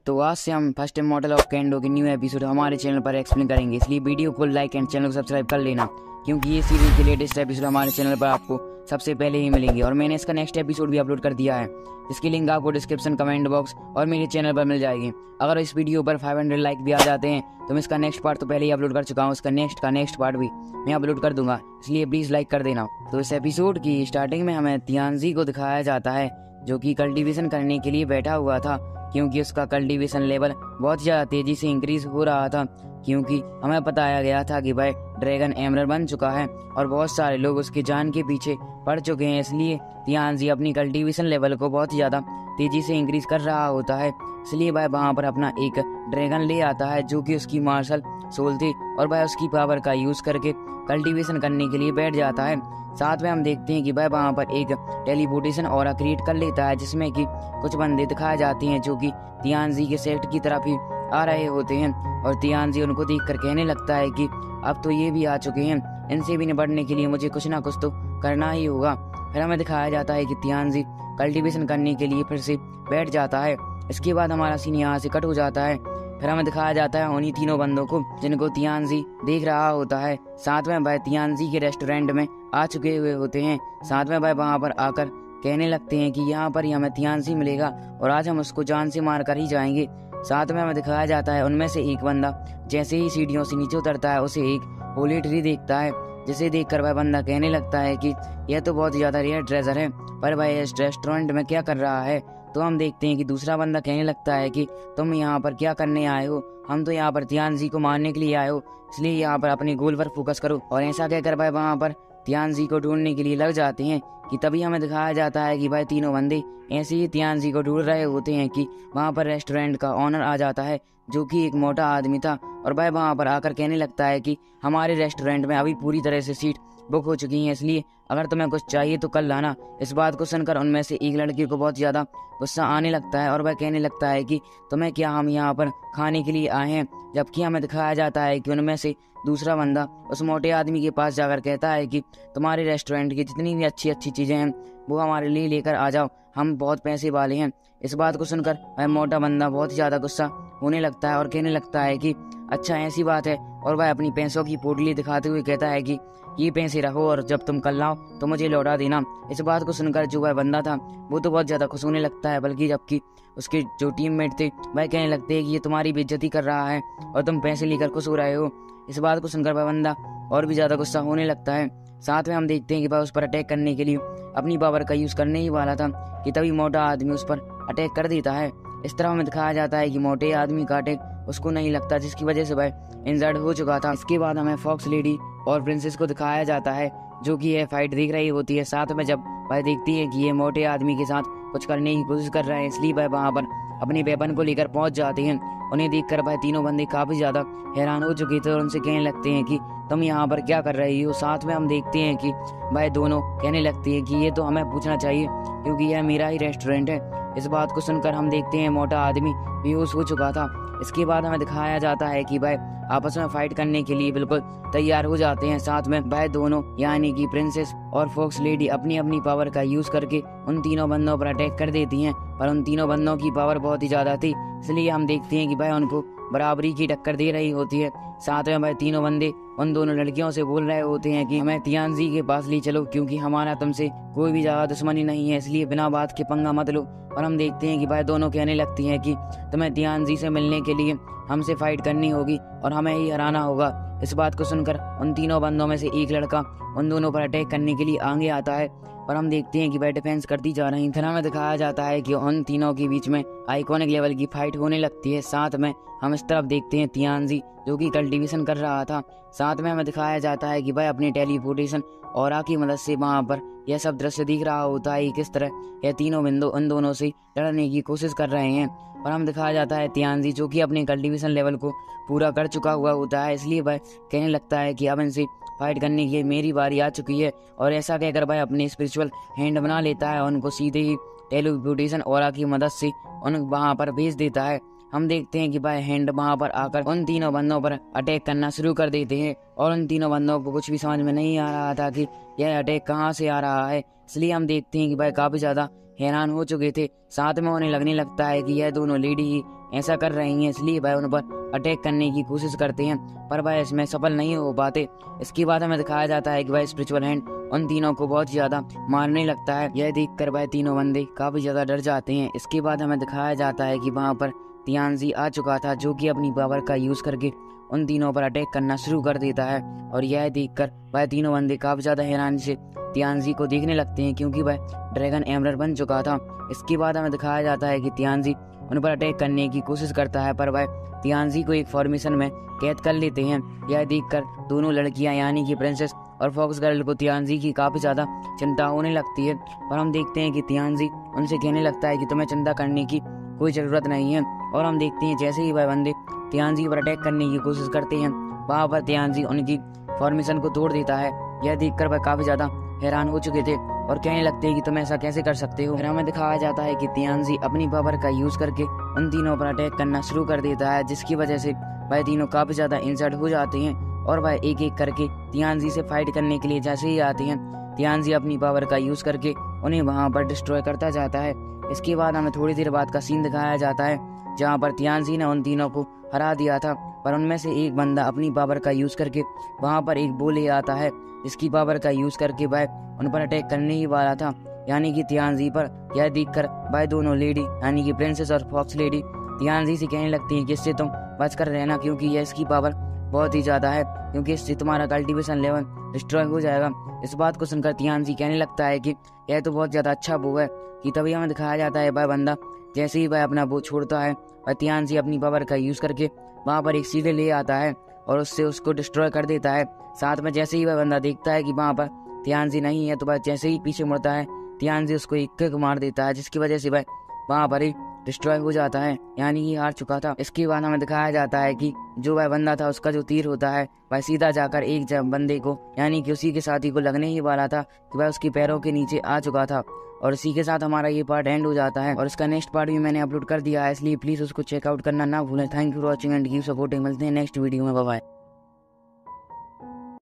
तो आज से हम फर्स्ट मॉडल ऑफ कैंडो के न्यू एपिसोड हमारे चैनल पर एक्सप्लेन करेंगे, इसलिए वीडियो को लाइक एंड चैनल को सब्सक्राइब कर लेना, क्योंकि ये सीरीज के लेटेस्ट एपिसोड हमारे चैनल पर आपको सबसे पहले ही मिलेंगे। और मैंने इसका नेक्स्ट एपिसोड भी अपलोड कर दिया है, जिसकी लिंक आपको डिस्क्रिप्शन, कमेंट बॉक्स और मेरे चैनल पर मिल जाएगी। अगर इस वीडियो पर 500 लाइक भी आ जाते हैं तो मैं इसका नेक्स्ट पार्ट तो पहले ही अपलोड कर चुका हूँ, इसका नेक्स्ट पार्ट भी मैं अपलोड कर दूंगा, इसलिए प्लीज़ लाइक कर देना। तो इस एपिसोड की स्टार्टिंग में हमें तियानजी को दिखाया जाता है, जो कि कल्टीवेशन करने के लिए बैठा हुआ था, क्योंकि उसका कल्टीवेशन लेवल बहुत ज़्यादा तेज़ी से इंक्रीज हो रहा था, क्योंकि हमें बताया गया था कि भाई ड्रैगन एमरल्ड बन चुका है और बहुत सारे लोग उसकी जान के पीछे पड़ चुके हैं। इसलिए तियानजी अपनी कल्टीवेशन लेवल को बहुत ज़्यादा तेज़ी से इंक्रीज कर रहा होता है। इसलिए भाई वहाँ पर अपना एक ड्रैगन ले आता है, जो कि उसकी मार्शल सोल थी, और भाई उसकी पावर का यूज़ करके कल्टीवेशन करने के लिए बैठ जाता है। साथ में हम देखते हैं कि भाई वहाँ पर एक टेलीपोर्टेशन ऑरा क्रिएट कर लेता है, जिसमें कि कुछ बंदे दिखाए जाते हैं जो कि तियानजी के सेट की तरफ ही आ रहे होते हैं। और तियानजी उनको देखकर कहने लगता है कि अब तो ये भी आ चुके हैं, इनसे भी निपटने के लिए मुझे कुछ ना कुछ तो करना ही होगा। फिर हमें दिखाया जाता है कि तियानजी कल्टीवेशन करने के लिए फिर से बैठ जाता है। इसके बाद हमारा सीन यहाँ से कट हो जाता है। फिर हमें दिखाया जाता है उन्हीं तीनों बंदों को, जिनको तियानजी देख रहा होता है। साथ में भाई तियानजी के रेस्टोरेंट में आ चुके हुए होते हैं। साथ में भाई वहाँ पर आकर कहने लगते हैं कि यहाँ पर ही हमें तियानजी मिलेगा और आज हम उसको जान से मार कर ही जाएंगे। साथ में हमें दिखाया जाता है उनमें से एक बंदा जैसे ही सीढ़ियों से नीचे उतरता है, उसे एक होली ट्री देखता है, जिसे देखकर वह बंदा कहने लगता है कि यह तो बहुत ज़्यादा रेयर ट्रेजर है, पर भाई इस रेस्टोरेंट में क्या कर रहा है। तो हम देखते हैं कि दूसरा बंदा कहने लगता है कि तुम यहाँ पर क्या करने आए हो, हम तो यहाँ पर तियानजी को मारने के लिए आए हो, इसलिए यहाँ पर अपने गोल पर फोकस करो। और ऐसा कहकर भाई वहाँ पर तियानजी को ढूंढने के लिए लग जाते हैं कि तभी हमें दिखाया जाता है कि भाई तीनों बंदे ऐसे ही तियानजी को ढूंढ रहे होते हैं कि वहाँ पर रेस्टोरेंट का ऑनर आ जाता है, जो कि एक मोटा आदमी था। और भाई वहाँ पर आकर कहने लगता है कि हमारे रेस्टोरेंट में अभी पूरी तरह से सीट बुक हो चुकी हैं, इसलिए अगर तुम्हें कुछ चाहिए तो कल लाना। इस बात को सुनकर उनमें से एक लड़की को बहुत ज़्यादा गुस्सा आने लगता है और वह कहने लगता है कि तुम्हें क्या, हम यहाँ पर खाने के लिए आए हैं। जबकि हमें दिखाया जाता है कि उनमें से दूसरा बंदा उस मोटे आदमी के पास जाकर कहता है कि तुम्हारे रेस्टोरेंट की जितनी भी अच्छी अच्छी चीज़ें हैं वो हमारे लिए लेकर आ जाओ, हम बहुत पैसे वाले हैं। इस बात को सुनकर वह मोटा बंदा बहुत ज़्यादा गुस्सा होने लगता है और कहने लगता है कि अच्छा ऐसी बात है, और वह अपनी पैसों की पोटली दिखाते हुए कहता है कि ये पैसे रखो और जब तुम कल लाओ तो मुझे लौटा देना। इस बात को सुनकर जो वह बंदा था वो तो बहुत ज़्यादा खुश होने लगता है, बल्कि जबकि उसके जो टीममेट थे वह कहने लगते हैं कि ये तुम्हारी बेइज्जती कर रहा है और तुम पैसे लेकर खुश हो रहे हो। इस बात को सुनकर वह बंदा और भी ज़्यादा गुस्सा होने लगता है। साथ में हम देखते हैं कि वह उस पर अटैक करने के लिए अपनी पावर का यूज़ करने ही वाला था कि तभी मोटा आदमी उस पर अटैक कर देता है। इस तरह हमें दिखाया जाता है कि मोटे आदमी का अटैक उसको नहीं लगता, जिसकी वजह से वह इंजर्ड हो चुका था। इसके बाद हमें फॉक्स लेडी और प्रिंसेस को दिखाया जाता है, जो कि यह फाइट देख रही होती है। साथ में जब वह देखती है कि ये मोटे आदमी के साथ कुछ करने की कोशिश कर रहे हैं, इसलिए वह वहाँ पर अपने वेपन को लेकर पहुंच जाते हैं। उन्हें देखकर वह तीनों बंदे काफ़ी ज़्यादा हैरान हो चुके थे और उनसे कहने लगते हैं कि तुम यहाँ पर क्या कर रही हो। साथ में हम देखते हैं कि वह दोनों कहने लगते हैं कि ये तो हमें पूछना चाहिए, क्योंकि यह मेरा ही रेस्टोरेंट है। इस बात को सुनकर हम देखते हैं मोटा आदमी बेहोश हो चुका था। इसके बाद हमें दिखाया जाता है कि भाई आपस में फाइट करने के लिए बिल्कुल तैयार हो जाते हैं। साथ में भाई दोनों यानी कि प्रिंसेस और फॉक्स लेडी अपनी अपनी पावर का यूज करके उन तीनों बंदों पर अटैक कर देती हैं, पर उन तीनों बंदों की पावर बहुत ही ज्यादा थी, इसलिए हम देखते हैं कि भाई उनको बराबरी की टक्कर दे रही होती है। साथ में भाई तीनों बंदे उन दोनों लड़कियों से बोल रहे होते हैं कि हमें तियानजी के पास ले चलो, क्योंकि हमारा तुमसे कोई भी ज्यादा दुश्मनी नहीं है, इसलिए बिना बात के पंगा मत लो। और हम देखते हैं कि भाई दोनों कहने लगती हैं कि तुम्हें तियानजी से मिलने के लिए हमसे फाइट करनी होगी और हमें ही हराना होगा। इस बात को सुनकर उन तीनों बंदों में से एक लड़का उन दोनों पर अटैक करने के लिए आगे आता है, और हम देखते हैं कि वह डिफेंस करती जा रही। फिर हमें दिखाया जाता है कि उन तीनों के बीच में आइकॉनिक लेवल की फाइट होने लगती है। साथ में हम इस तरफ देखते हैं तियानजी जो कि कल्टीवेशन कर रहा था। साथ में हमें दिखाया जाता है कि वह अपनी टेलीपोर्टेशन ऑरा की मदद से वहाँ पर यह सब दृश्य दिख रहा होता है, किस तरह यह तीनों बिंदु उन दोनों से लड़ने की कोशिश कर रहे हैं। और हम दिखाया जाता है तियानजी जो कि अपने कल्टीवेशन लेवल को पूरा कर चुका हुआ होता है, इसलिए वह कहने लगता है कि अब इनसे फाइट करने की मेरी बारी आ चुकी है। और ऐसा कहकर वह अपने स्पिरिचुअल हैंड बना लेता है और उनको सीधे ही टेलीपोर्टेशन ऑरा की मदद से उन वहाँ पर भेज देता है। हम देखते हैं कि भाई हैंड वहाँ पर आकर उन तीनों बंदों पर अटैक करना शुरू कर देते हैं, और उन तीनों बंदों को कुछ भी समझ में नहीं आ रहा था कि यह अटैक कहाँ से आ रहा है, इसलिए हम देखते हैं कि भाई काफ़ी ज़्यादा हैरान हो चुके थे। साथ में उन्हें लगने लगता है कि यह दोनों लेडी ही ऐसा कर रही हैं, इसलिए वह उन पर अटैक करने की कोशिश करते हैं, पर वह इसमें सफल नहीं हो पाते। इसके बाद हमें दिखाया जाता है कि वह स्पिरिचुअल हैंड उन तीनों को बहुत ज्यादा मारने लगता है। यह देखकर वह तीनों बंदे काफी ज्यादा डर जाते हैं। इसके बाद हमें दिखाया जाता है कि वहाँ पर तियानजी आ चुका था, जो कि अपनी पावर का यूज करके उन तीनों पर अटैक करना शुरू कर देता है। और यह देखकर वह तीनों बंदे काफी ज्यादा हैरानी से तियानजी को देखने लगते हैं, क्योंकि वह ड्रैगन एमरर बन चुका था। इसके बाद हमें दिखाया जाता है कि तियानजी उन पर अटैक करने की कोशिश करता है, पर वह तियानजी को एक फॉर्मेशन में कैद कर लेते हैं। यह देखकर दोनों लड़कियां यानी कि प्रिंसेस और फॉक्स गर्ल को तियानजी की काफी ज्यादा चिंता होने लगती है। पर हम देखते हैं कि तियानजी उनसे कहने लगता है कि तुम्हें चिंता करने की कोई जरूरत नहीं है। और हम देखते हैं जैसे ही वह बंदे तियानजी पर अटैक करने की कोशिश करते हैं, वहाँ पर तियानजी उनकी फॉर्मेशन को तोड़ देता है। यह देखकर वह काफी ज्यादा हैरान हो चुके थे और कहने लगते हैं कि तुम ऐसा कैसे कर सकते हो। फिर हमें दिखाया जाता है कि तियानजी अपनी पावर का यूज करके उन तीनों पर अटैक करना शुरू कर देता है, जिसकी वजह से वह तीनों काफी ज्यादा इंजर्ड हो जाते हैं। और वह एक एक करके तियानजी से फाइट करने के लिए जैसे ही आते हैं, तियानजी अपनी पावर का यूज करके उन्हें वहां पर डिस्ट्रॉय करता जाता है। इसके बाद हमें थोड़ी देर बाद का सीन दिखाया जाता है, जहाँ पर तियानजी ने उन तीनों को हरा दिया था, पर उनमें से एक बंदा अपनी पावर का यूज करके वहां पर एक बोले आता है, जिसकी पावर का यूज करके वह उन पर अटैक करने ही वाला था, यानी कि तियानजी पर। यह देखकर वह दोनों लेडी यानी कि प्रिंसेस और फॉक्स लेडी तियानजी से कहने लगती हैं कि इससे तुम बच कर रहना, क्योंकि यह इसकी पावर बहुत ही ज्यादा है, क्योंकि इससे तुम्हारा कल्टीवेशन लेवल डिस्ट्रॉय हो जाएगा। इस बात को सुनकर तियानजी कहने लगता है कि यह तो बहुत ज्यादा अच्छा वो है। कि तभी हमें दिखाया जाता है वह बंदा जैसे ही वह अपना वो छोड़ता है, वह तियानजी अपनी पावर का यूज करके वहाँ पर एक सीढ़ी ले आता है और उससे उसको डिस्ट्रॉय कर देता है। साथ में जैसे ही वह बंदा देखता है कि वहाँ पर तियानजी नहीं है, तो वह जैसे ही पीछे मुड़ता है, तियानजी उसको एक किक मार देता है, जिसकी वजह से वह वहाँ पर ही डिस्ट्रॉय हो जाता है, यानी कि हार चुका था। इसके बाद हमें दिखाया जाता है कि जो वह बंदा था उसका जो तीर होता है वह सीधा जाकर एक बंदे को यानी कि उसी के साथी को लगने ही वाला था कि वह उसके पैरों के नीचे आ चुका था। और इसी के साथ हमारा ये पार्ट एंड हो जाता है और इसका नेक्स्ट पार्ट भी मैंने अपलोड कर दिया है, इसलिए प्लीज उसको चेकआउट करना ना भूलें। Thank you for watching and keep supporting. मिलते हैं नेक्स्ट वीडियो में, बाय बाय।